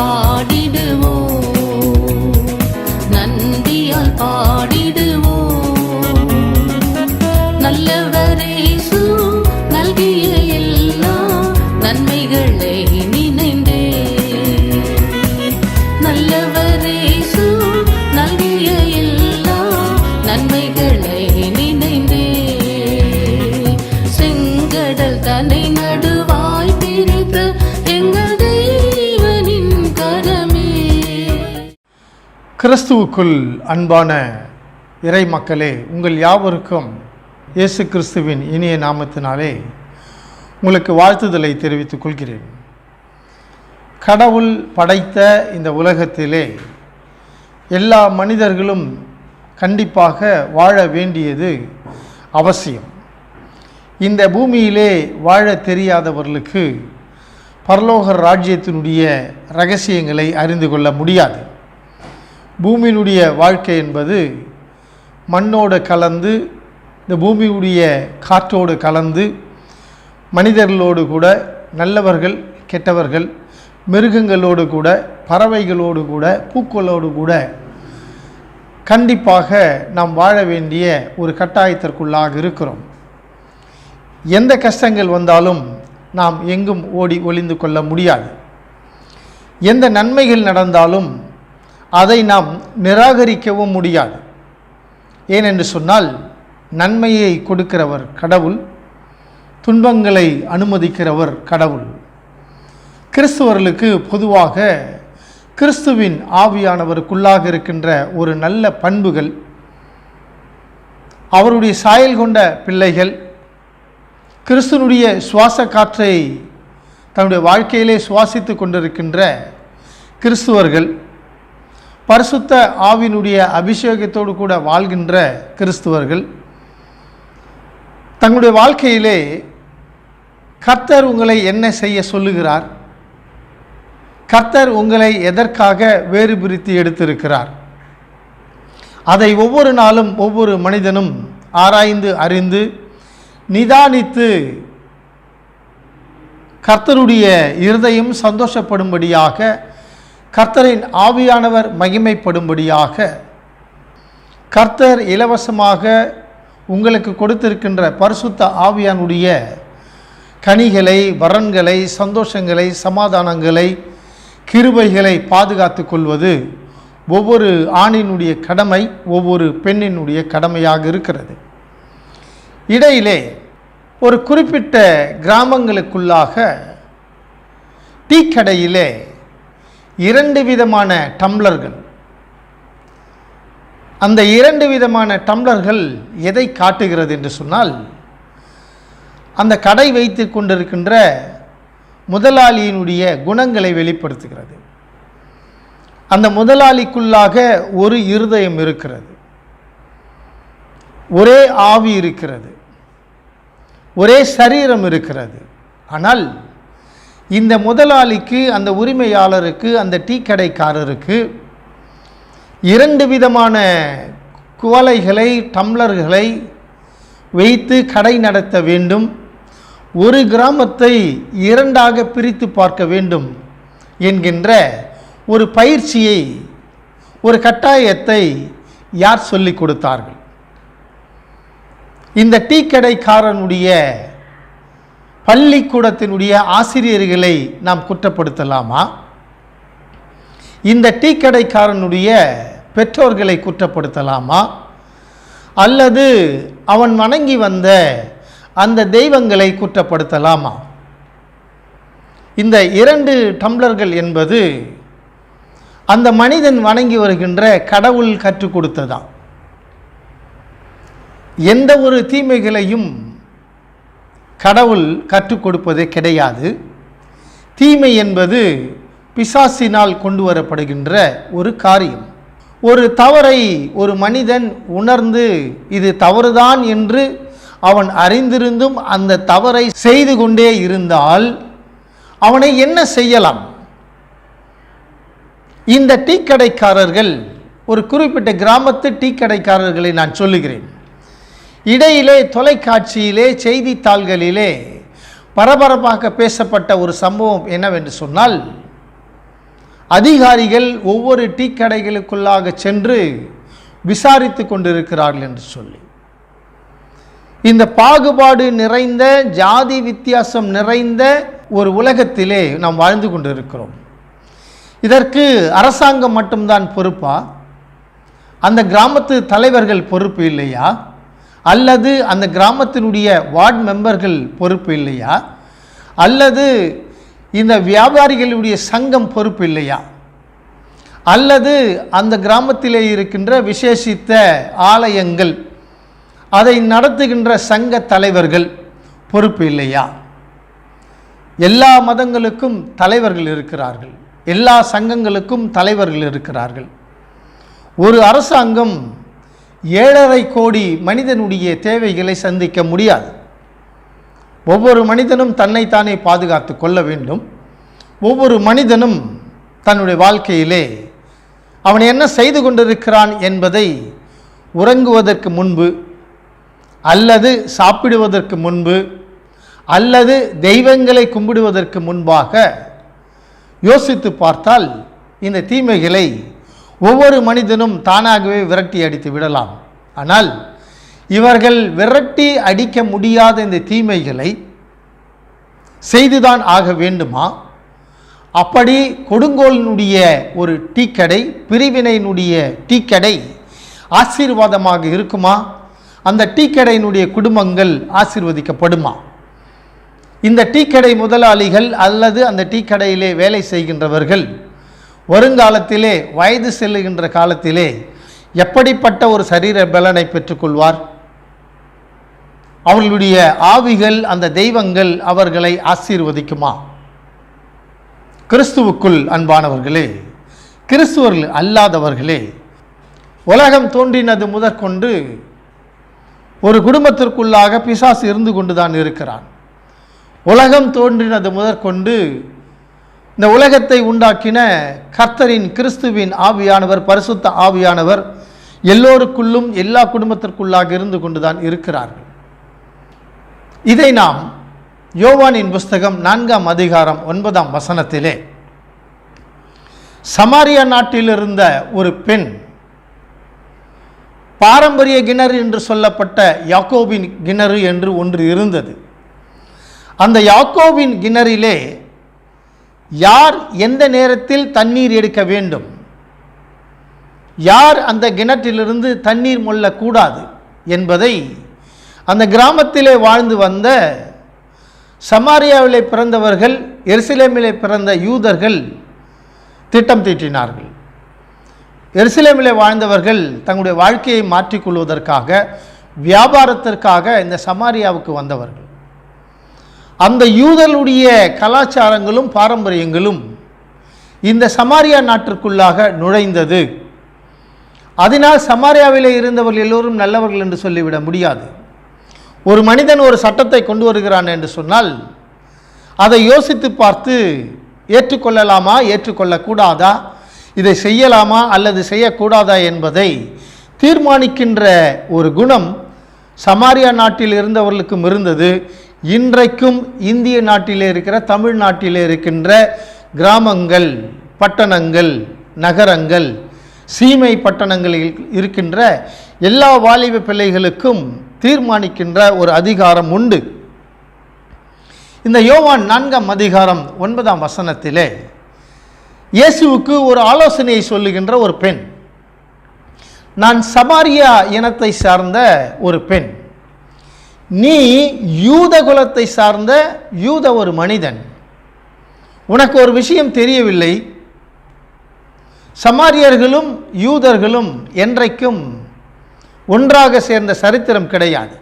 பாடிடுவோம், நன்றியால் பாடிடுவோம். நல்லவர் இயேசு நல்கிய எல்லா நன்மைகளை நினைந்தே, நல்லவர் இயேசு நல்கிய எல்லா நன்மைகளை நினைந்தே, செங்கடல் தன்னை நடுவாய் பிரித்த எங்கள் தேவனின் கரமே. கிறிஸ்துவுக்குள் அன்பான இறை மக்களே, உங்கள் யாவருக்கும் இயேசு கிறிஸ்துவின் இனிய நாமத்தினாலே உங்களுக்கு வாழ்த்துதலை தெரிவித்துக் கொள்கிறேன். கடவுள் படைத்த இந்த உலகத்திலே எல்லா மனிதர்களும் கண்டிப்பாக வாழ வேண்டியது அவசியம். இந்த பூமியிலே வாழ தெரியாதவர்களுக்கு பரலோக ராஜ்யத்தினுடைய இரகசியங்களை அறிந்து கொள்ள முடியாது. பூமியினுடைய வாழ்க்கை என்பது மண்ணோடு கலந்து, இந்த பூமியுடைய காற்றோடு கலந்து, மனிதர்களோடு கூட, நல்லவர்கள் கெட்டவர்கள், மிருகங்களோடு கூட, பறவைகளோடு கூட, பூக்களோடு கூட கண்டிப்பாக நாம் வாழ வேண்டிய ஒரு கட்டாயத்திற்குள்ளாக இருக்கிறோம். எந்த கஷ்டங்கள் வந்தாலும் நாம் எங்கும் ஓடி ஒளிந்து கொள்ள முடியாது. எந்த நன்மைகள் நடந்தாலும் அதை நாம் நிராகரிக்கவும் முடியாது. ஏனென்று சொன்னால், நன்மையை கொடுக்கிறவர் கடவுள், துன்பங்களை அனுமதிக்கிறவர் கடவுள். கிறிஸ்துவர்களுக்கு பொதுவாக கிறிஸ்துவின் ஆவியானவருக்குள்ளாக இருக்கின்ற ஒரு நல்ல பண்புகள், அவருடைய சாயல் கொண்ட பிள்ளைகள், கிறிஸ்துவனுடைய சுவாச காற்றை தன்னுடைய வாழ்க்கையிலே சுவாசித்து கொண்டிருக்கின்ற கிறிஸ்துவர்கள், பரிசுத்த ஆவியினுடைய அபிஷேகத்தோடு கூட வாழ்கின்ற கிறிஸ்துவர்கள், தங்களுடைய வாழ்க்கையிலே கர்த்தர் உங்களை என்ன செய்ய சொல்லுகிறார், கர்த்தர் உங்களை எதற்காக வேறு பிரித்து எடுத்திருக்கிறார், அதை ஒவ்வொரு நாளும் ஒவ்வொரு மனிதனும் ஆராய்ந்து அறிந்து நிதானித்து கர்த்தருடைய இருதயம் சந்தோஷப்படும்படியாக, கர்த்தரின் ஆவியானவர் மகிமைப்படும்படியாக, கர்த்தர் இலவசமாக உங்களுக்கு கொடுத்திருக்கின்ற பரிசுத்த ஆவியானுடைய கனிகளை, வரன்களை, சந்தோஷங்களை, சமாதானங்களை, கிருபைகளை பாதுகாத்து கொள்வது ஒவ்வொரு ஆணினுடைய கடமை, ஒவ்வொரு பெண்ணினுடைய கடமையாக இருக்கிறது. இடையிலே ஒரு குறிப்பிட்ட கிராமங்களுக்குள்ளாக டீக்கடையிலே 2 விதமான டம்ளர்கள், அந்த 2 விதமான டம்ளர்கள் எதை காட்டுகிறது என்று சொன்னால், அந்த கடை வைத்து கொண்டிருக்கின்ற முதலாளியினுடைய குணங்களை வெளிப்படுத்துகிறது. அந்த முதலாளிக்குள்ளாக ஒரு இருதயம் இருக்கிறது, ஒரே ஆவி இருக்கிறது, ஒரே சரீரம் இருக்கிறது. ஆனால் இந்த முதலாளிக்கு, அந்த உரிமையாளருக்கு, அந்த டீ கடைக்காரருக்கு 2 விதமான குவளைகளை, டம்ளர்களை வைத்து கடை நடத்த வேண்டும். ஒரு கிராமத்தை 2ஆக பிரித்து பார்க்க வேண்டும் என்கின்ற ஒரு பயிற்சியை, ஒரு கட்டாயத்தை யார் சொல்லிக் கொடுத்தார்கள்? இந்த டீ கடைக்காரனுடைய பள்ளிக்கூடத்தினுடைய ஆசிரியர்களை நாம் குற்றப்படுத்தலாமா? இந்த டீ கடைக்காரனுடைய பெற்றோர்களை குற்றப்படுத்தலாமா? அல்லது அவன் வணங்கி வந்த அந்த தெய்வங்களை குற்றப்படுத்தலாமா? இந்த 2 டம்ளர்கள் என்பது அந்த மனிதன் வணங்கி வருகின்ற கடவுள் கற்றுக் கொடுத்ததா? எந்த ஒரு தீமைகளையும் கடவுள் கற்றுக் கொடுப்பதே கிடையாது. தீமை என்பது பிசாசினால் கொண்டு வரப்படுகின்ற ஒரு காரியம். ஒரு தவறை ஒரு மனிதன் உணர்ந்து இது தவறுதான் என்று அவன் அறிந்திருந்தும் அந்த தவறை செய்து கொண்டே இருந்தால் அவனை என்ன செய்யலாம்? இந்த டீ கடைக்காரர்கள், ஒரு குறிப்பிட்ட கிராமத்து டீ கடைக்காரர்களை நான் சொல்லுகிறேன். இடையிலே தொலைக்காட்சியிலே, செய்தித்தாள்களிலே பரபரப்பாக பேசப்பட்ட ஒரு சம்பவம் என்னவென்று சொன்னால், அதிகாரிகள் ஒவ்வொரு டீ கடைகளுக்குள்ளாக சென்று விசாரித்து கொண்டிருக்கிறார்கள் என்று சொல்லி, இந்த பாகுபாடு நிறைந்த, ஜாதி வித்தியாசம் நிறைந்த ஒரு உலகத்திலே நாம் வாழ்ந்து கொண்டிருக்கிறோம். இதற்கு அரசாங்கம் மட்டும்தான் பொறுப்பா? அந்த கிராமத்து தலைவர்கள் பொறுப்பு இல்லையா? அல்லது அந்த கிராமத்தினுடைய வார்டு மெம்பர்கள் பொறுப்பு இல்லையா? அல்லது இந்த வியாபாரிகளுடைய சங்கம் பொறுப்பு இல்லையா? அல்லது அந்த கிராமத்திலே இருக்கின்ற விசேஷித்த ஆலயங்கள், அதை நடத்துகின்ற சங்க தலைவர்கள் பொறுப்பு இல்லையா? எல்லா மதங்களுக்கும் தலைவர்கள் இருக்கிறார்கள், எல்லா சங்கங்களுக்கும் தலைவர்கள் இருக்கிறார்கள். ஒரு அரசாங்கம் 7.5 கோடி மனிதனுடைய தேவைகளை சந்திக்க முடியாது. ஒவ்வொரு மனிதனும் தன்னைத்தானே பாதுகாத்து கொள்ள வேண்டும். ஒவ்வொரு மனிதனும் தன்னுடைய வாழ்க்கையிலே அவன் என்ன செய்து கொண்டிருக்கிறான் என்பதை உறங்குவதற்கு முன்பு, அல்லது சாப்பிடுவதற்கு முன்பு, அல்லது தெய்வங்களை கும்பிடுவதற்கு முன்பாக யோசித்து பார்த்தால் இந்த தீமைகளை ஒவ்வொரு மனிதனும் தானாகவே விரட்டி அடித்து விடலாம். ஆனால் இவர்கள் விரட்டி அடிக்க முடியாத இந்த தீமைகளை செய்துதான் ஆக வேண்டுமா? அப்படி கொடுங்கோலினுடைய ஒரு டீக்கடை, பிரிவினையினுடைய டீக்கடை ஆசீர்வாதமாக இருக்குமா? அந்த டீக்கடையினுடைய குடும்பங்கள் ஆசீர்வதிக்கப்படுமா? இந்த டீக்கடை முதலாளிகள் அல்லது அந்த டீக்கடையிலே வேலை செய்கின்றவர்கள் வருங்காலத்திலே, வயது செல்லுகின்ற காலத்திலே எப்படிப்பட்ட ஒரு சரீர பலனை பெற்றுக்கொள்வார்? அவர்களுடைய ஆவிகள், அந்த தெய்வங்கள் அவர்களை ஆசீர்வதிக்குமா? கிறிஸ்துவுக்குள் அன்பானவர்களே, கிறிஸ்துவர்கள் அல்லாதவர்களே, உலகம் தோன்றினது முதற்கொண்டு ஒரு குடும்பத்திற்குள்ளாக பிசாசு இருந்து கொண்டுதான் இருக்கிறான். உலகம் தோன்றினது முதற்கொண்டு இந்த உலகத்தை உண்டாக்கின கர்த்தரின், கிறிஸ்துவின் ஆவியானவர், பரிசுத்த ஆவியானவர் எல்லோருக்குள்ளும், எல்லா குடும்பத்திற்குள்ளாக இருந்து கொண்டுதான் இருக்கிறார்கள். இதை நாம் யோவானின் புஸ்தகம் 4ஆம் அதிகாரம் 9ஆம் வசனத்திலே, சமாரியா நாட்டில் இருந்த ஒரு பெண், பாரம்பரிய கிணறு என்று சொல்லப்பட்ட யாக்கோபின் கிணறு என்று ஒன்று இருந்தது. அந்த யாக்கோபின் கிணறிலே யார் எந்த நேரத்தில் தண்ணீர் எடுக்க வேண்டும், யார் அந்த கிணற்றிலிருந்து தண்ணீர் மொள்ளக்கூடாது என்பதை அந்த கிராமத்திலே வாழ்ந்து வந்த சமாரியாவிலே பிறந்தவர்கள், எருசலேமிலே பிறந்த யூதர்கள் திட்டம் தீட்டினார்கள். எருசலேமிலே வாழ்ந்தவர்கள் தங்களுடைய வாழ்க்கையை மாற்றிக்கொள்வதற்காக, வியாபாரத்திற்காக இந்த சமாரியாவுக்கு வந்தவர்கள். அந்த யூதர்களுடைய கலாச்சாரங்களும் பாரம்பரியங்களும் இந்த சமாரியா நாட்டிற்குள்ளாக நுழைந்தது. அதனால் சமாரியாவிலே இருந்தவர்கள் எல்லோரும் நல்லவர்கள் என்று சொல்லிவிட முடியாது. ஒரு மனிதன் ஒரு சட்டத்தை கொண்டு வருகிறான் என்று சொன்னால் அதை யோசித்து பார்த்து ஏற்றுக்கொள்ளலாமா, ஏற்றுக்கொள்ளக்கூடாதா, இதை செய்யலாமா அல்லது செய்யக்கூடாதா என்பதை தீர்மானிக்கின்ற ஒரு குணம் சமாரியா நாட்டில் இருந்தவர்களுக்கும் இருந்தது. இன்றைக்கும் இந்திய நாட்டிலே இருக்கிற, தமிழ்நாட்டிலே இருக்கின்ற கிராமங்கள், பட்டணங்கள், நகரங்கள், சீமை பட்டணங்களில் இருக்கின்ற எல்லா வாலிப பிள்ளைகளுக்கும் தீர்மானிக்கின்ற ஒரு அதிகாரம் உண்டு. இந்த யோவான் 4ஆம் அதிகாரம் 9ஆம் வசனத்திலே இயேசுவுக்கு ஒரு ஆலோசனையை சொல்லுகின்ற ஒரு பெண், நான் சமாரியா இனத்தை சார்ந்த ஒரு பெண், நீ யூத குலத்தை சார்ந்த யூத ஒரு மனிதன், உனக்கு ஒரு விஷயம் தெரியவில்லை, சமாரியர்களும் யூதர்களும் என்றைக்கும் ஒன்றாக சேர்ந்த சரித்திரம் கிடையாது.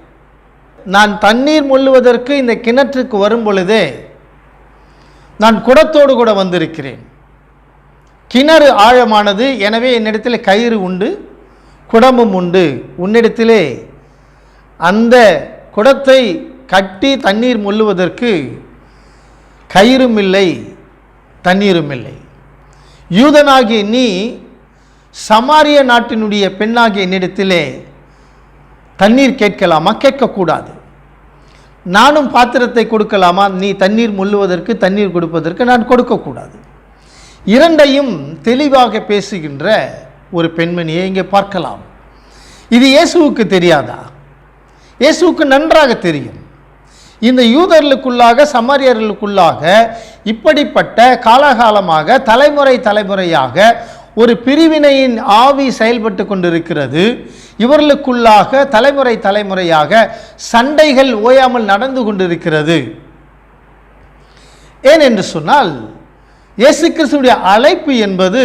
நான் தண்ணீர் மொள்ளுவதற்கு இந்த கிணற்றுக்கு வரும் பொழுதே நான் குடத்தோடு கூட வந்திருக்கிறேன். கிணறு ஆழமானது, எனவே என்னிடத்தில் கயிறு உண்டு, குடமும் உண்டு. உன்னிடத்திலே அந்த குடத்தை கட்டி தண்ணீர் மொள்ளுவதற்கு கயிறும் இல்லை, தண்ணீரும் இல்லை. யூதனாகிய நீ சமாரிய நாட்டினுடைய பெண்ணாகிய என்னிடத்திலே தண்ணீர் கேட்கலாமா? கேட்கக்கூடாது. நானும் பாத்திரத்தை கொடுக்கலாமா? நீ தண்ணீர் மொள்ளுவதற்கு, தண்ணீர் கொடுப்பதற்கு நான் கொடுக்கக்கூடாது. இரண்டையும் தெளிவாக பேசுகின்ற ஒரு பெண்மணியை இங்கே பார்க்கலாம். இது இயேசுவுக்கு தெரியாதா? இயேசுவுக்கு நன்றாக தெரியும். இந்த யூதர்களுக்குள்ளாக சமாரியர்களுக்குள்ளாக இப்படிப்பட்ட காலகாலமாக தலைமுறையாக ஒரு பிரிவினையின் ஆவி செயல்பட்டு கொண்டிருக்கிறது. இவர்களுக்குள்ளாக தலைமுறையாக சண்டைகள் ஓயாமல் நடந்து கொண்டிருக்கிறது. ஏனென்று சொன்னால் இயேசு கிறிஸ்துவுடைய அழைப்பு என்பது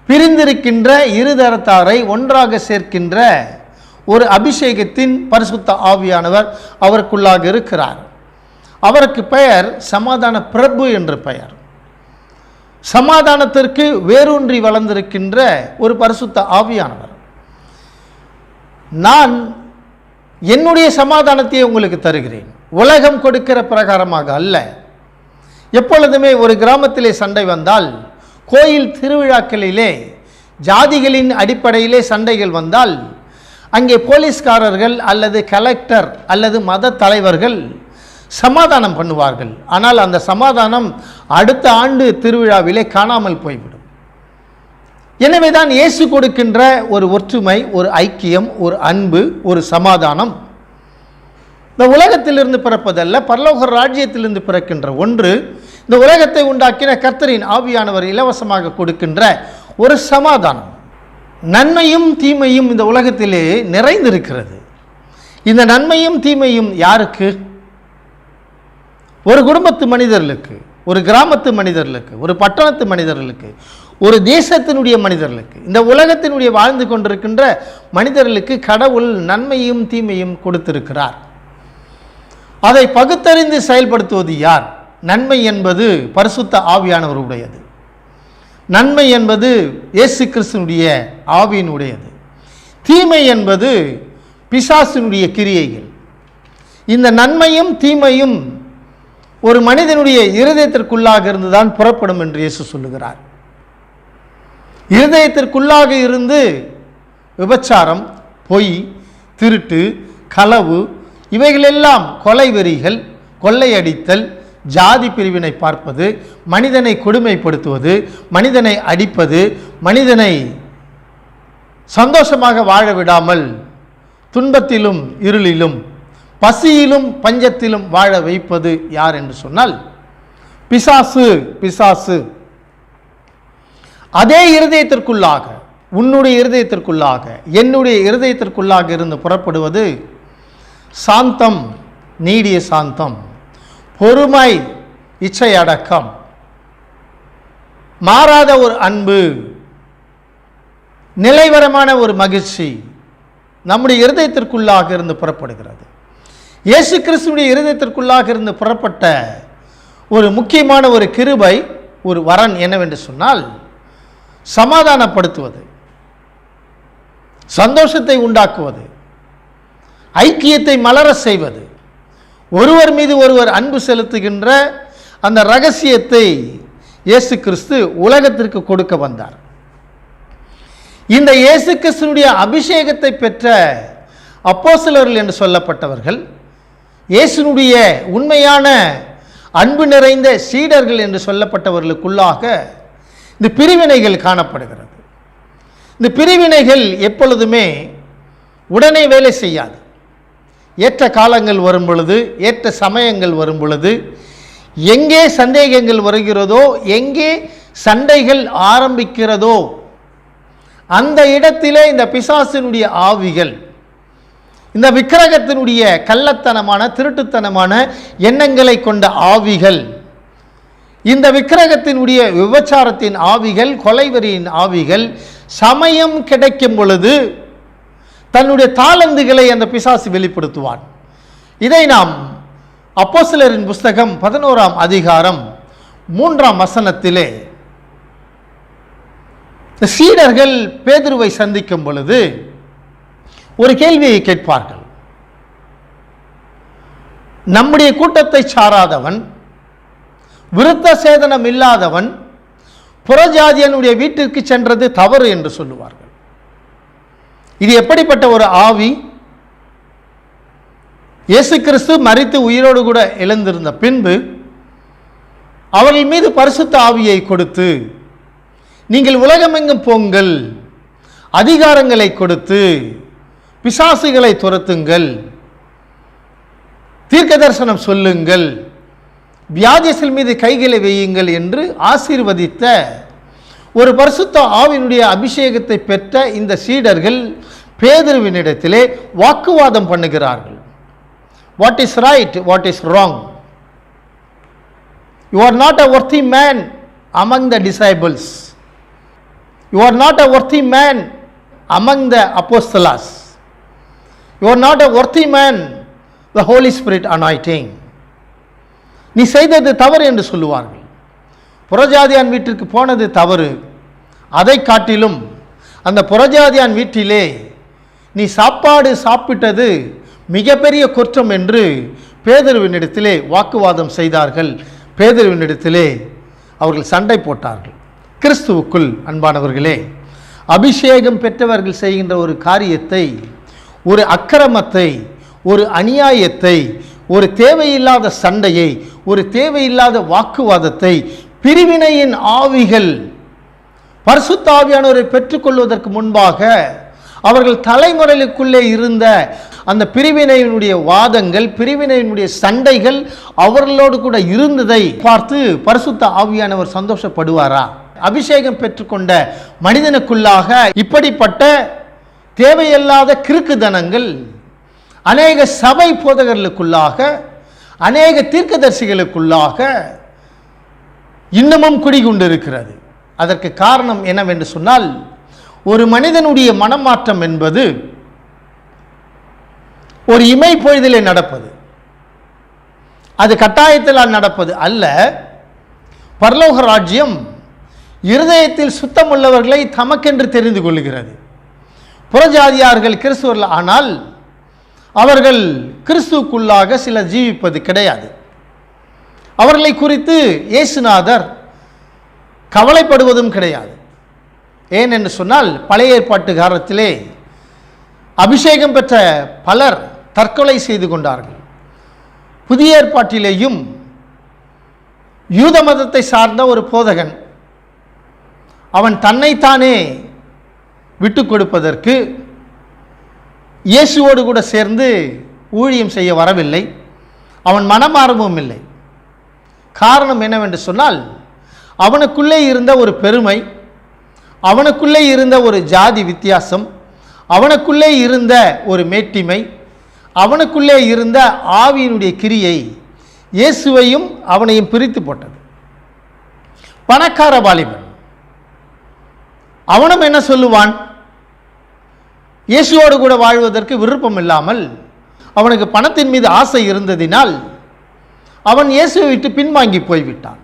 பிரிந்திருக்கின்ற இருதரத்தாரை ஒன்றாக சேர்க்கின்ற ஒரு அபிஷேகத்தின் பரிசுத்த ஆவியானவர் அவருக்குள்ளாக இருக்கிறார். அவருக்கு பெயர் சமாதான பிரபு என்று பெயர். சமாதானத்திற்கு வேரூன்றி வளர்ந்திருக்கின்ற ஒரு பரிசுத்த ஆவியானவர். நான் என்னுடைய சமாதானத்தை உங்களுக்கு தருகிறேன், உலகம் கொடுக்கிற பிரகாரமாக அல்ல. எப்பொழுதுமே ஒரு கிராமத்திலே சண்டை வந்தால், கோயில் திருவிழாக்களிலே ஜாதிகளின் அடிப்படையிலே சண்டைகள் வந்தால், அங்கே போலீஸ்காரர்கள் அல்லது கலெக்டர் அல்லது மத தலைவர்கள் சமாதானம் பண்ணுவார்கள். ஆனால் அந்த சமாதானம் அடுத்த ஆண்டு திருவிழாவிலே காணாமல் போய்விடும். எனவே தான் இயேசு கொடுக்கின்ற ஒரு ஒற்றுமை, ஒரு ஐக்கியம், ஒரு அன்பு, ஒரு சமாதானம் இந்த உலகத்திலிருந்து பிறப்பதல்ல, பரலோக ராஜ்யத்திலிருந்து பிறக்கின்ற ஒன்று. இந்த உலகத்தை உண்டாக்கின கர்த்தரின் ஆவியானவர் இலவசமாக கொடுக்கின்ற ஒரு சமாதானம். நன்மையும் தீமையும் இந்த உலகத்திலே நிறைந்திருக்கிறது. இந்த நன்மையும் தீமையும் யாருக்கு? ஒரு குடும்பத்து மனிதர்களுக்கு, ஒரு கிராமத்து மனிதர்களுக்கு, ஒரு பட்டணத்து மனிதர்களுக்கு, ஒரு தேசத்தினுடைய மனிதர்களுக்கு, இந்த உலகத்தினுடைய வாழ்ந்து கொண்டிருக்கின்ற மனிதர்களுக்கு கடவுள் நன்மையும் தீமையும் கொடுத்திருக்கிறார். அதை பகுத்தறிந்து செயல்படுத்துவது யார்? நன்மை என்பது பரிசுத்த ஆவியானவருடையது. நன்மை என்பது இயேசு கிறிஸ்துவினுடைய ஆவியினுடையது. தீமை என்பது பிசாசினுடைய கிரியைகள். இந்த நன்மையும் தீமையும் ஒரு மனிதனுடைய இருதயத்திற்குள்ளாக இருந்துதான் புறப்படும் என்று இயேசு சொல்லுகிறார். இருதயத்திற்குள்ளாக இருந்து விபச்சாரம், பொய், திருட்டு, களவு, இவைகளெல்லாம் கொலைவெறிகள், கொள்ளையடித்தல், ஜாதி பிரிவினை பார்ப்பது, மனிதனை கொடுமைப்படுத்துவது, மனிதனை அடிப்பது, மனிதனை சந்தோஷமாக வாழ விடாமல் துன்பத்திலும் இருளிலும் பசியிலும் பஞ்சத்திலும் வாழ வைப்பது யார் என்று சொன்னால் பிசாசு. பிசாசு அதே இருதயத்திற்குள்ளாக, உன்னுடைய இருதயத்திற்குள்ளாக, என்னுடைய இருதயத்திற்குள்ளாக இருந்து புறப்படுவது சாந்தம், நீடிய சாந்தம், பொறுமை, இச்சை அடக்கம், மாறாத ஒரு அன்பு, நிலைவரமான ஒரு மகிழ்ச்சி நம்முடைய இருதயத்திற்குள்ளாக இருந்து புறப்படுகிறது. இயேசு கிறிஸ்துவினுடைய இருதயத்திற்குள்ளாக இருந்து புறப்பட்ட ஒரு முக்கியமான ஒரு கிருபை, ஒரு வரன் என்னவென்று சொன்னால் சமாதானப்படுத்துவது, சந்தோஷத்தை உண்டாக்குவது, ஐக்கியத்தை மலர செய்வது, ஒருவர் மீது ஒருவர் அன்பு செலுத்துகின்ற அந்த இரகசியத்தை இயேசு கிறிஸ்து உலகத்திற்கு கொடுக்க வந்தார். இந்த இயேசு கிறிஸ்துவினுடைய அபிஷேகத்தை பெற்ற அப்போஸ்தலர்கள் என்று சொல்லப்பட்டவர்கள், இயேசுனுடைய உண்மையான அன்பு நிறைந்த சீடர்கள் என்று சொல்லப்பட்டவர்களுக்குள்ளாக இந்த பிரிவினைகள் காணப்படுகிறது. இந்த பிரிவினைகள் எப்பொழுதுமே உடனே வேலை செய்யாது. ஏற்ற காலங்கள் வரும் பொழுது, ஏற்ற சமயங்கள் வரும் பொழுது, எங்கே சந்தேகங்கள் வருகிறதோ, எங்கே சண்டைகள் ஆரம்பிக்கிறதோ, அந்த இடத்திலே இந்த பிசாசினுடைய ஆவிகள், இந்த விக்கிரகத்தினுடைய கள்ளத்தனமான திருட்டுத்தனமான எண்ணங்களை கொண்ட ஆவிகள், இந்த விக்கிரகத்தினுடைய விபச்சாரத்தின் ஆவிகள், கொலைவெறியின் ஆவிகள் சமயம் கிடைக்கும் பொழுது தன்னுடைய தாளந்துகளை அந்த பிசாசு வெளிப்படுத்துவான். இதை நாம் அப்போஸ்தலரின் புஸ்தகம் 11ஆம் அதிகாரம் 3ஆம் வசனத்திலே சீடர்கள் பேதுருவை சந்திக்கும் பொழுது ஒரு கேள்வியை கேட்பார்கள். நம்முடைய கூட்டத்தை சாராதவன், விருத்த சேதனம் இல்லாதவன் புறஜாதியனுடைய வீட்டிற்கு சென்றது தவறு என்று சொல்லுவார்கள். இது எப்படிப்பட்ட ஒரு ஆவி? இயேசு கிறிஸ்து மரித்து உயிரோடு கூட எழுந்திருந்த பின்பு அவர்கள் மீது பரிசுத்த ஆவியை கொடுத்து, நீங்கள் உலகமெங்கும் போங்கள், அதிகாரங்களை கொடுத்து பிசாசுகளை துரத்துங்கள், தீர்க்க தரிசனம் சொல்லுங்கள், வியாதிகள் மீது கைகளை வையுங்கள் என்று ஆசீர்வதித்த ஒரு பரிசுத்த ஆவியினுடைய அபிஷேகத்தை பெற்ற இந்த சீடர்கள் பேதுருவினிடத்திலே வாக்குவாதம் பண்ணுகிறார்கள். What is right, what is wrong? You are not a worthy man among the disciples. You are not a worthy man among the apostles. You are not a worthy man, the Holy Spirit anointing. நீ செய்தது தவறு என்று சொல்லுவார்கள். புறஜாதியான் வீட்டிற்கு போனது தவறு. அதை காட்டிலும் அந்த புறஜாதியான் வீட்டிலே நீ சாப்பாடு சாப்பிட்டது மிகப்பெரிய குற்றம் என்று பேதுருவினிடத்திலே வாக்குவாதம் செய்தார்கள். பேதுருவினிடத்திலே அவர்கள் சண்டை போட்டார்கள். கிறிஸ்துவுக்குள் அன்பானவர்களே, அபிஷேகம் பெற்றவர்கள் செய்கின்ற ஒரு காரியத்தை, ஒரு அக்கிரமத்தை, ஒரு அநியாயத்தை, ஒரு தேவையில்லாத சண்டையை, ஒரு தேவையில்லாத வாக்குவாதத்தை பிரிவினையின் ஆவிகள் பரிசுத்த ஆவியானவரை பெற்றுக்கொள்வதற்கு முன்பாக அவர்கள் தலைமுறைகளுக்குள்ளே இருந்த அந்த பிரிவினையினுடைய வாதங்கள், பிரிவினையினுடைய சண்டைகள் அவர்களோடு கூட இருந்ததை பார்த்து பரிசுத்த ஆவியானவர் சந்தோஷப்படுவாரா? அபிஷேகம் பெற்றுக்கொண்ட மனிதனுக்குள்ளாக இப்படிப்பட்ட தேவையில்லாத கிறுக்குதனங்கள் அநேக சபை போதகர்களுக்குள்ளாக, அநேக தீர்க்கதரிசிகளுக்குள்ளாக இன்னமும் குடிகொண்டிருக்கிறது. அதற்கு காரணம் என்னவென்று சொன்னால், ஒரு மனிதனுடைய மனமாற்றம் என்பது ஒரு இமை பொழுதிலே நடப்பது, அது கட்டாயத்தினால் நடப்பது அல்ல. பரலோக ராஜ்யம் இருதயத்தில் சுத்தமுள்ளவர்களை தமக்கென்று தெரிந்து கொள்கிறது. புறஜாதியார்கள் கிறிஸ்துவர்கள் ஆனால் அவர்கள் கிறிஸ்துவுக்குள்ளாக சிலர் ஜீவிப்பது கிடையாது. அவர்களை குறித்து இயேசுநாதர் கவலைப்படுவதும் கிடையாது. ஏன் என்று சொன்னால், பழைய ஏற்பாட்டு காலத்திலே அபிஷேகம் பெற்ற பலர் தற்கொலை செய்து கொண்டார்கள். புதிய ஏற்பாட்டிலேயும் யூத மதத்தை சார்ந்த ஒரு போதகன் அவன் தன்னைத்தானே விட்டு கொடுப்பதற்கு இயேசுவோடு கூட சேர்ந்து ஊழியம் செய்ய வரவில்லை. அவன் மனமாறவும் இல்லை. காரணம் என்னவென்று சொன்னால், அவனுக்குள்ளே இருந்த ஒரு பெருமை, அவனுக்குள்ளே இருந்த ஒரு ஜாதி வித்தியாசம், அவனுக்குள்ளே இருந்த ஒரு மேட்டிமை, அவனுக்குள்ளே இருந்த ஆவியினுடைய கிரியை இயேசுவையும் அவனையும் பிரித்து போட்டது. பணக்கார வாலிபன் அவனும் என்ன சொல்லுவான்? இயேசுவோடு கூட வாழ்வதற்கு விருப்பம் இல்லாமல் அவனுக்கு பணத்தின் மீது ஆசை இருந்ததினால் அவன் இயேசுவை விட்டு பின்வாங்கி போய்விட்டான்.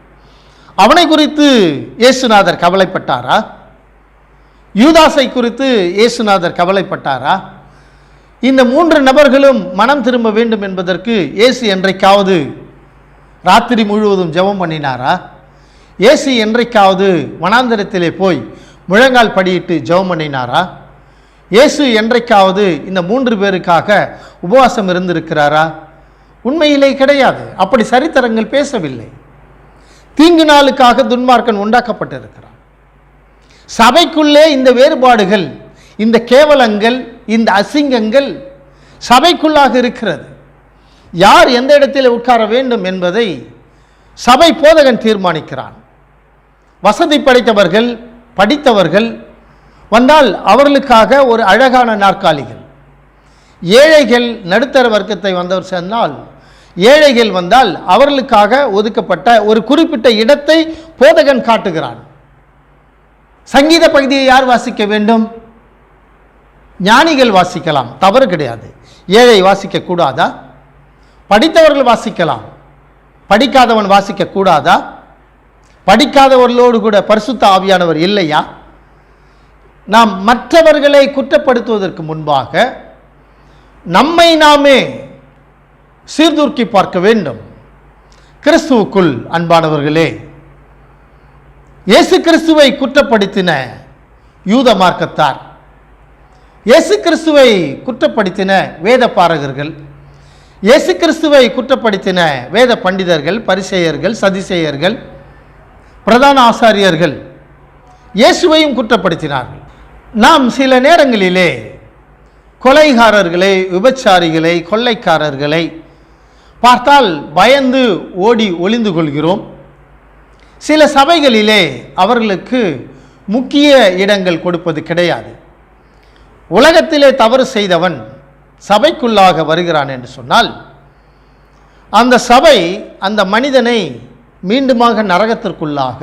அவனை குறித்து இயேசுநாதர் கவலைப்பட்டாரா? யூதாசை குறித்து இயேசுநாதர் கவலைப்பட்டாரா? இந்த 3 நபர்களும் மனம் திரும்ப வேண்டும் என்பதற்கு இயேசு என்றைக்காவது ராத்திரி முழுவதும் ஜெபம் பண்ணினாரா? இயேசு என்றைக்காவது வனாந்தரத்திலே போய் முழங்கால் படியிட்டு ஜெபம் பண்ணினாரா? இயேசு என்றைக்காவது இந்த 3 பேருக்காக உபவாசம் இருந்திருக்கிறாரா? உண்மையிலே கிடையாது. அப்படி சரித்திரங்கள் பேசவில்லை. தீங்கு நாளுக்காக துன்மார்க்கன் உண்டாக்கப்பட்டிருக்கிறான். சபைக்குள்ளே இந்த வேறுபாடுகள், இந்த கேவலங்கள், இந்த அசிங்கங்கள் சபைக்குள்ளாக இருக்கிறது. யார் எந்த இடத்தில் உட்கார வேண்டும் என்பதை சபை போதகன் தீர்மானிக்கிறான். வசதி படைத்தவர்கள், படித்தவர்கள் வந்தால் அவர்களுக்காக ஒரு அழகான நாற்காலிகள், ஏழைகள் நடுத்தர வர்க்கத்தை வந்தவர் சொன்னால் ஏழைகள் வந்தால் அவர்களுக்காக ஒதுக்கப்பட்ட ஒரு குறிப்பிட்ட இடத்தை போதகன் காட்டுகிறான். சங்கீத பகுதியை யார் வாசிக்க வேண்டும்? ஞானிகள் வாசிக்கலாம், தவறு கிடையாது. ஏழை வாசிக்க கூடாதா? படித்தவர்கள் வாசிக்கலாம், படிக்காதவன் வாசிக்க கூடாதா? படிக்காதவர்களோடு கூட பரிசுத்த ஆவியானவர் இல்லையா? நாம் மற்றவர்களை குற்றப்படுத்துவதற்கு முன்பாக நம்மை நாமே சீர்தூக்கி பார்க்க வேண்டும். கிறிஸ்துவுக்குள் அன்பானவர்களே, இயேசு கிறிஸ்துவை குற்றப்படுத்தின யூத மார்க்கத்தார், இயேசு கிறிஸ்துவை குற்றப்படுத்தின வேத பாரகர்கள், இயேசு கிறிஸ்துவை குற்றப்படுத்தின வேத பண்டிதர்கள், பரிசேயர்கள், சதிசேயர்கள், பிரதான ஆசாரியர்கள் இயேசுவையும் குற்றப்படுத்தினார்கள். நாம் சில நேரங்களிலே கொலைகாரர்களை, விபச்சாரிகளை, கொள்ளைக்காரர்களை பார்த்தால் பயந்து ஓடி ஒளிந்து கொள்கிறோம். சில சபைகளிலே அவர்களுக்கு முக்கிய இடங்கள் கொடுப்பது கிடையாது. உலகத்திலே தவறு செய்தவன் சபைக்குள்ளாக வருகிறான் என்று சொன்னால் அந்த சபை அந்த மனிதனை மீண்டுமாக நரகத்திற்குள்ளாக,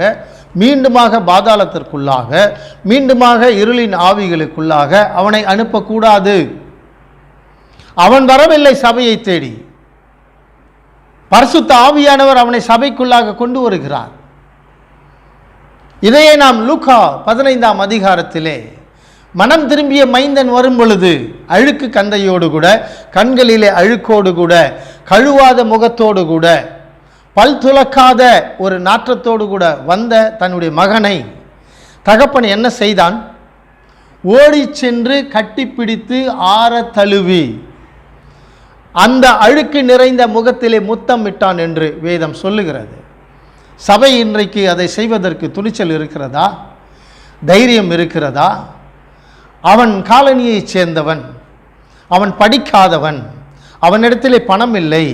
மீண்டுமாக பாதாளத்திற்குள்ளாக, மீண்டுமாக இருளின் ஆவிகளுக்குள்ளாக அவனை அனுப்பக்கூடாது. அவன் வரவில்லை சபையை தேடி, பரிசுத்த ஆவியானவர் அவனை சபைக்குள்ளாக கொண்டு வருகிறார். இதையே நாம் லூக்கா 15ஆம் அதிகாரத்திலே மனம் திரும்பிய மைந்தன் வரும் பொழுது அழுக்கு கந்தையோடு கூட, கண்களிலே அழுக்கோடு கூட, கழுவாத முகத்தோடு கூட, பல் துலக்காத ஒரு நாற்றத்தோடு கூட வந்த தன்னுடைய மகனை தகப்பன் என்ன செய்தான்? ஓடி சென்று கட்டிப்பிடித்து ஆற தழுவி அந்த அழுக்கு நிறைந்த முகத்திலே முத்தம் விட்டான் என்று வேதம் சொல்லுகிறது. சபை இன்றைக்கு அதை செய்வதற்கு துணிச்சல் இருக்கிறதா? தைரியம் இருக்கிறதா? அவன் காலனியைச் சேர்ந்தவன், அவன் படிக்காதவன், அவனிடத்திலே பணம் இல்லை,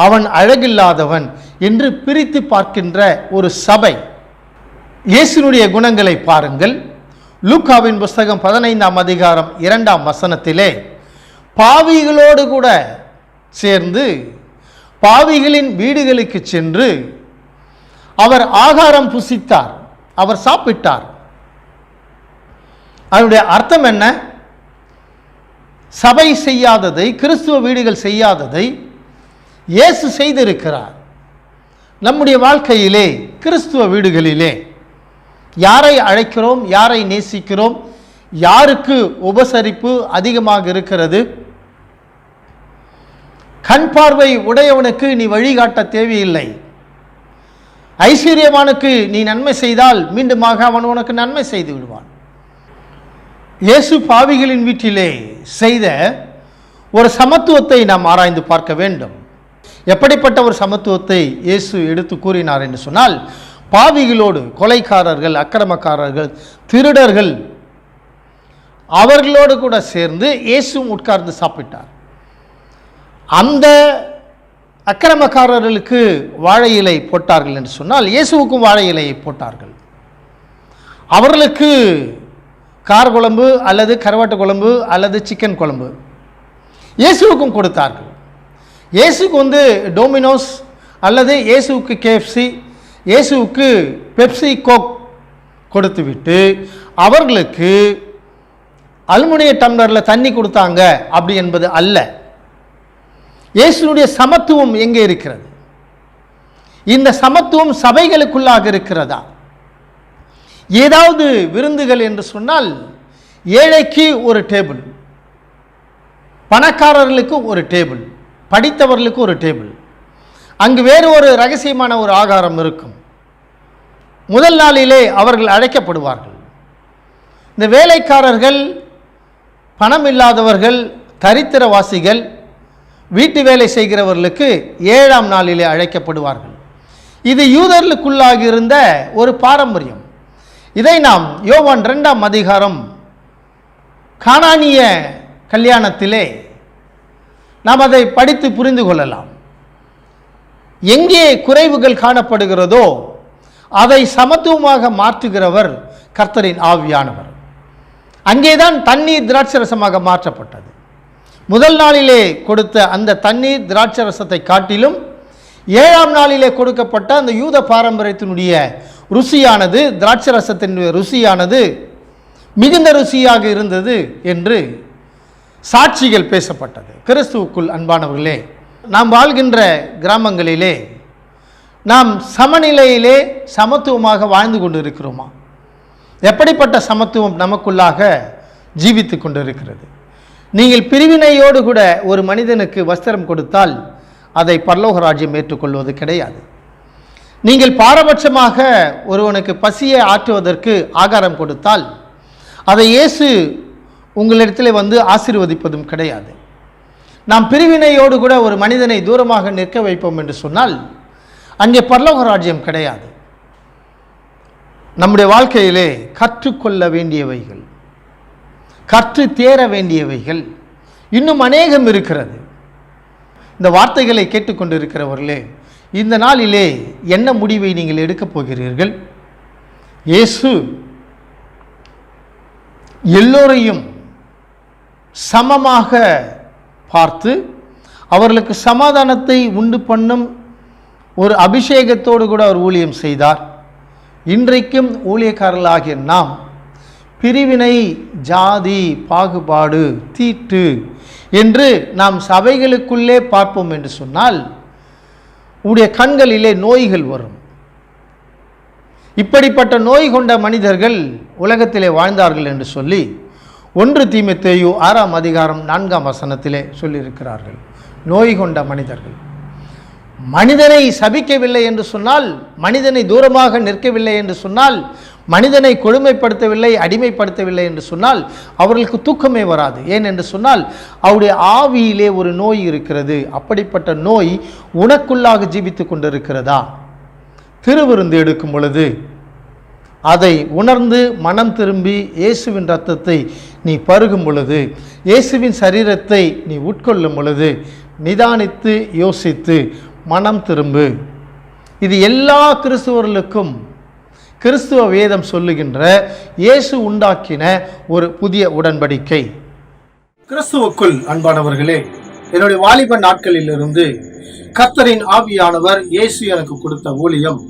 அவன் அழகில்லாதவன் என்று பிரித்து பார்க்கின்ற ஒரு சபை. இயேசுனுடைய குணங்களை பாருங்கள். லூக்காவின் புஸ்தகம் 15ஆம் அதிகாரம் 2ஆம் வசனத்திலே பாவிகளோடு கூட சேர்ந்து பாவிகளின் வீடுகளுக்கு சென்று அவர் ஆகாரம் புசித்தார், அவர் சாப்பிட்டார். அதனுடைய அர்த்தம் என்ன? சபை செய்யாததை, கிறிஸ்துவ வீடுகள் செய்யாததை இயேசு செய்திருக்கிறார். நம்முடைய வாழ்க்கையிலே, கிறிஸ்துவ வீடுகளிலே யாரை அழைக்கிறோம், யாரை நேசிக்கிறோம், யாருக்கு உபசரிப்பு அதிகமாக இருக்கிறது? கண் பார்வை உடையவனுக்கு நீ வழிகாட்ட தேவையில்லை. ஐஸ்வர்யவானுக்கு நீ நன்மை செய்தால் மீண்டுமாக அவன் உனக்கு நன்மை செய்து விடுவான். இயேசு பாவிகளின் வீட்டிலே செய்த ஒரு சமத்துவத்தை நாம் ஆராய்ந்து பார்க்க வேண்டும். எப்படிப்பட்ட ஒரு சமத்துவத்தை இயேசு எடுத்து கூறினார் என்று சொன்னால், பாவிகளோடு, கொலைக்காரர்கள், அக்கிரமக்காரர்கள், திருடர்கள், அவர்களோடு கூட சேர்ந்து இயேசுவும் உட்கார்ந்து சாப்பிட்டார். அந்த அக்கிரமக்காரர்களுக்கு வாழை இலை போட்டார்கள் என்று சொன்னால் இயேசுவுக்கும் வாழை இலையை போட்டார்கள். அவர்களுக்கு கார் குழம்பு அல்லது கருவாட்டு குழம்பு அல்லது சிக்கன் குழம்பு இயேசுவுக்கும் கொடுத்தார்கள். இயேசுக்கு டோமினோஸ் அல்லது இயேசுவுக்கு கேஎஃப்சி, இயேசுவுக்கு பெப்சி கோக் கொடுத்துவிட்டு அவர்களுக்கு அலுமினிய டம்ளரில் தண்ணி கொடுத்தாங்க அப்படி என்பது அல்ல. இயேசுனுடைய சமத்துவம் எங்கே இருக்கிறது? இந்த சமத்துவம் சபைகளுக்குள்ளாக இருக்கிறதா? ஏதாவது விருந்துகள் என்று சொன்னால் ஏழைக்கு ஒரு டேபிள், பணக்காரர்களுக்கு ஒரு டேபிள், படித்தவர்களுக்கு ஒரு டேபிள். அங்கு வேறு ஒரு ரகசியமான ஒரு ஆகாரம் இருக்கும். முதல் நாளிலே அவர்கள் அழைக்கப்படுவார்கள். இந்த வேலைக்காரர்கள், பணம் இல்லாதவர்கள், தரித்திரவாசிகள், வீட்டு வேலை செய்கிறவர்களுக்கு 7ஆம் நாளிலே அழைக்கப்படுவார்கள். இது யூதர்களுக்குள்ளாக இருந்த ஒரு பாரம்பரியம். இதை நாம் யோவான் 2ஆம் அதிகாரம் கானானிய கல்யாணத்திலே நாம் அதை படித்து புரிந்து கொள்ளலாம். எங்கே குறைவுகள் காணப்படுகிறதோ அதை சமத்துவமாக மாற்றுகிறவர் கர்த்தரின் ஆவியானவர். அங்கேதான் தண்ணீர் திராட்சரசமாக மாற்றப்பட்டது. முதல் நாளிலே கொடுத்த அந்த தண்ணீர் திராட்சரசத்தை காட்டிலும் 7ஆம் நாளிலே கொடுக்கப்பட்ட அந்த யூத பாரம்பரியத்தினுடைய ருசியானது, திராட்சரசத்தினுடைய ருசியானது மிகுந்த ருசியாக இருந்தது என்று சாட்சிகள் பேசப்பட்டது. கிறிஸ்துவுக்குள் அன்பானவர்களே, நாம் வாழ்கின்ற கிராமங்களிலே நாம் சமநிலையிலே சமத்துவமாக வாழ்ந்து கொண்டு இருக்கிறோமா? எப்படிப்பட்ட சமத்துவம் நமக்குள்ளாக ஜீவித்து கொண்டிருக்கிறது? நீங்கள் பிரிவினையோடு கூட ஒரு மனிதனுக்கு வஸ்திரம் கொடுத்தால் அதை பரலோக ராஜ்யம் ஏற்றுக்கொள்வது கிடையாது. நீங்கள் பாரபட்சமாக ஒருவனுக்கு பசியை ஆற்றுவதற்கு ஆகாரம் கொடுத்தால் அதை இயேசு உங்களிடத்திலே ஆசீர்வதிப்பதும் கிடையாது. நாம் பிரிவினையோடு கூட ஒரு மனிதனை தூரமாக நிற்க வைப்போம் என்று சொன்னால் அங்கே பரலோக ராஜ்யம் கிடையாது. நம்முடைய வாழ்க்கையிலே கற்றுக்கொள்ள வேண்டியவைகள், கற்று தேர வேண்டியவைகள் இன்னும் அநேகம் இருக்கிறது. இந்த வார்த்தைகளை கேட்டுக்கொண்டிருக்கிறவர்களே, இந்த நாளிலே என்ன முடிவை நீங்கள் எடுக்கப் போகிறீர்கள்? இயேசு எல்லோரையும் சமமாக பார்த்து அவர்களுக்கு சமாதானத்தை உண்டு பண்ணும் ஒரு அபிஷேகத்தோடு கூட அவர் ஊழியம் செய்தார். இன்றைக்கும் ஊழியக்காரர்களாகிய நாம் பிரிவினை, ஜாதி, பாகுபாடு, தீட்டு என்று நாம் சபைகளுக்குள்ளே பார்ப்போம் என்று சொன்னால் உடைய கண்களிலே நோய்கள் வரும். இப்படிப்பட்ட நோய் கொண்ட மனிதர்கள் உலகத்திலே வாழ்ந்தார்கள் என்று சொல்லி 1 தீமோத்தேயு 6ஆம் அதிகாரம் 4ஆம் வசனத்திலே சொல்லியிருக்கிறார்கள். நோய் கொண்ட மனிதர்கள் மனிதனை சபிக்கவில்லை என்று சொன்னால், மனிதனை தூரமாக நிற்கவில்லை என்று சொன்னால், மனிதனை கொடுமைப்படுத்தவில்லை, அடிமைப்படுத்தவில்லை என்று சொன்னால் அவர்களுக்கு தூக்கமே வராது. ஏன் என்று சொன்னால் அவருடைய ஆவியிலே ஒரு நோய் இருக்கிறது. அப்படிப்பட்ட நோய் உனக்குள்ளாக ஜீவித்து கொண்டிருக்கிறதா? திருவிருந்து எடுக்கும் பொழுது அதை உணர்ந்து மனம் திரும்பி இயேசுவின் இரத்தத்தை நீ பருகும் பொழுது, இயேசுவின் சரீரத்தை நீ உட்கொள்ளும் பொழுது நிதானித்து யோசித்து மனம் திரும்பு. இது எல்லா கிறிஸ்துவர்களுக்கும் கிறிஸ்துவ வேதம் சொல்லுகின்ற இயேசு உண்டாக்கின ஒரு புதிய உடன்படிக்கை. கிறிஸ்துவுக்குள் அன்பானவர்களே, என்னுடைய வாலிப நாட்களிலிருந்து கர்த்தரின் ஆவியானவர் இயேசு எனக்கு கொடுத்த ஊழியம்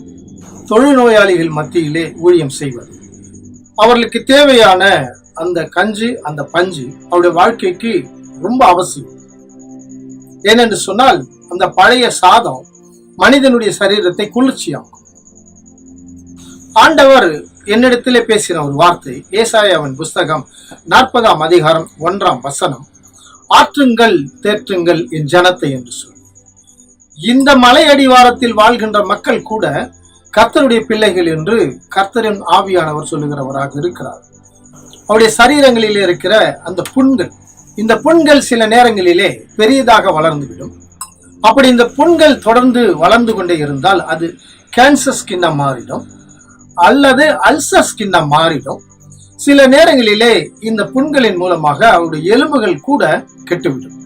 தொழுநோயாளிகள் மத்தியிலே ஊழியம் செய்வது. அவர்களுக்கு தேவையான அந்த கஞ்சி, அந்த பஞ்சு அவருடைய வாழ்க்கைக்கு ரொம்ப அவசியம். ஏனென்று சொன்னால் அந்த பழைய சாதம் மனிதனுடைய சரீரத்தை குளிர்ச்சியாகும். ஆண்டவர் என்னிடத்திலே பேசின ஒரு வார்த்தை, ஏசாயாவின் புஸ்தகம் 40ஆம் அதிகாரம் 1ஆம் வசனம், ஆற்றுங்கள் தேற்றுங்கள் என் ஜனத்தை என்று சொல்லி. இந்த மலை அடிவாரத்தில் வாழ்கின்ற மக்கள் கூட கர்த்தருடைய பிள்ளைகள் என்று கர்த்தரின் ஆவியானவர் சொல்லுகிறவராக இருக்கிறார். அவருடைய சரீரங்களிலே இருக்கிற அந்த புண்கள், இந்த புண்கள் சில நேரங்களிலே பெரியதாக வளர்ந்துவிடும். அப்படி இந்த புண்கள் தொடர்ந்து வளர்ந்து கொண்டே இருந்தால் அது கேன்சர் ஸ்கின்னா மாறிடும் அல்லது அல்சர் ஸ்கின்னா மாறிடும். சில நேரங்களிலே இந்த புண்களின் மூலமாக அவருடைய எலும்புகள் கூட கெட்டுவிடும்.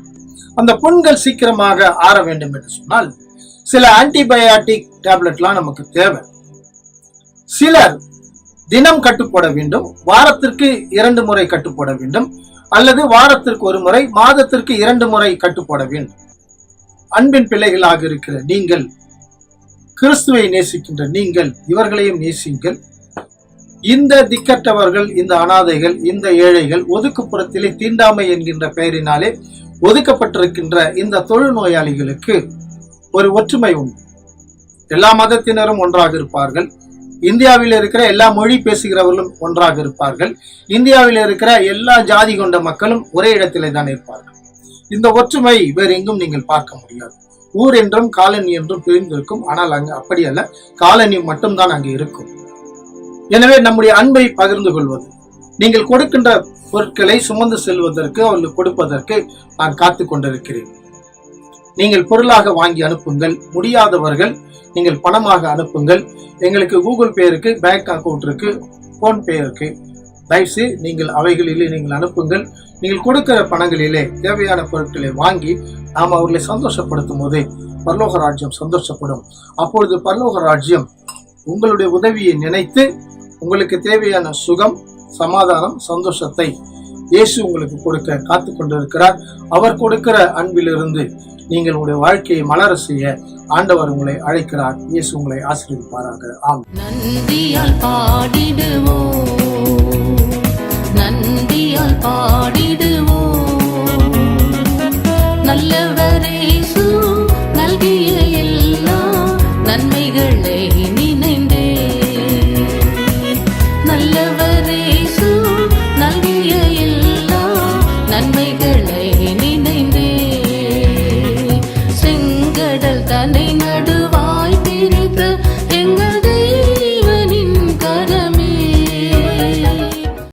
அந்த புண்கள் சீக்கிரமாக ஆற வேண்டும் என்று சொன்னால் சில ஆன்டிபயாட்டிக் டேப்லெட்லாம் நமக்கு தேவை. சிலர் தினம் கட்டுப்போட வேண்டும், வாரத்திற்கு 2 முறை கட்டுப்போட வேண்டும், அல்லது வாரத்திற்கு 1 முறை, மாதத்திற்கு 2 முறை கட்டுப்போட வேண்டும். அன்பின் பிள்ளைகளாக இருக்கிற நீங்கள், கிறிஸ்துவை நேசிக்கின்ற நீங்கள், இவர்களையும் நேசிங்கள். இந்த திக்கற்றவர்கள், இந்த அனாதைகள், இந்த ஏழைகள், ஒதுக்குப்புறத்திலே தீண்டாமை என்கின்ற பெயரினாலே ஒதுக்கப்பட்டிருக்கின்ற இந்த தொழுநோயாளிகளுக்கு ஒரு ஒற்றுமை உண்டு. எல்லா மதத்தினரும் ஒன்றாக இருப்பார்கள். இந்தியாவில் இருக்கிற எல்லா மொழி பேசுகிறவர்களும் ஒன்றாக இருப்பார்கள். இந்தியாவில் இருக்கிற எல்லா ஜாதி கொண்ட மக்களும் ஒரே இடத்திலே தான் இருப்பார்கள். இந்த ஒற்றுமை வேறு எங்கும் நீங்கள் பார்க்க முடியாது. ஊர் என்றும் காலனி என்றும் பிரிந்திருக்கும். ஆனால் அங்கு அப்படி அல்ல, காலனி மட்டும்தான் அங்கு இருக்கும். எனவே நம்முடைய அன்பை பகிர்ந்து கொள்வது, நீங்கள் கொடுக்கின்ற பொருட்களை சுமந்து செல்வதற்கு, அவர்களுக்கு கொடுப்பதற்கு நான் காத்து கொண்டிருக்கிறேன். நீங்கள் பொருளாக வாங்கி அனுப்புங்கள். முடியாதவர்கள் நீங்கள் பணமாக அனுப்புங்கள். எங்களுக்கு கூகுள் பே இருக்கு, பேங்க் அக்கௌண்ட் இருக்கு, போன்பே இருக்கு. தயவுசெய்து நீங்கள் அவைகளிலே நீங்கள் அனுப்புங்கள். நீங்கள் கொடுக்கிற பணங்களிலே தேவையான பொருட்களை வாங்கி நாம் அவர்களை சந்தோஷப்படுத்தும் போது பரலோக ராஜ்யம் சந்தோஷப்படும். அப்பொழுது பரலோக ராஜ்யம் உங்களுடைய உதவியை நினைத்து உங்களுக்கு தேவையான சுகம், சமாதானம், சந்தோஷத்தை இயேசு உங்களுக்கு கொடுக்க காத்து கொண்டிருக்கிறார். அவர் கொடுக்கிற அன்பிலிருந்து நீங்கள் உங்களுடைய வாழ்க்கையை மலர செய்ய ஆண்டவர் உங்களை அழைக்கிறார். இயேசு உங்களை ஆசீர்வதிப்பாராக. ஆமென். நந்தியால் பாடிடுவோம், நந்தியால் பாடிடுவோம்.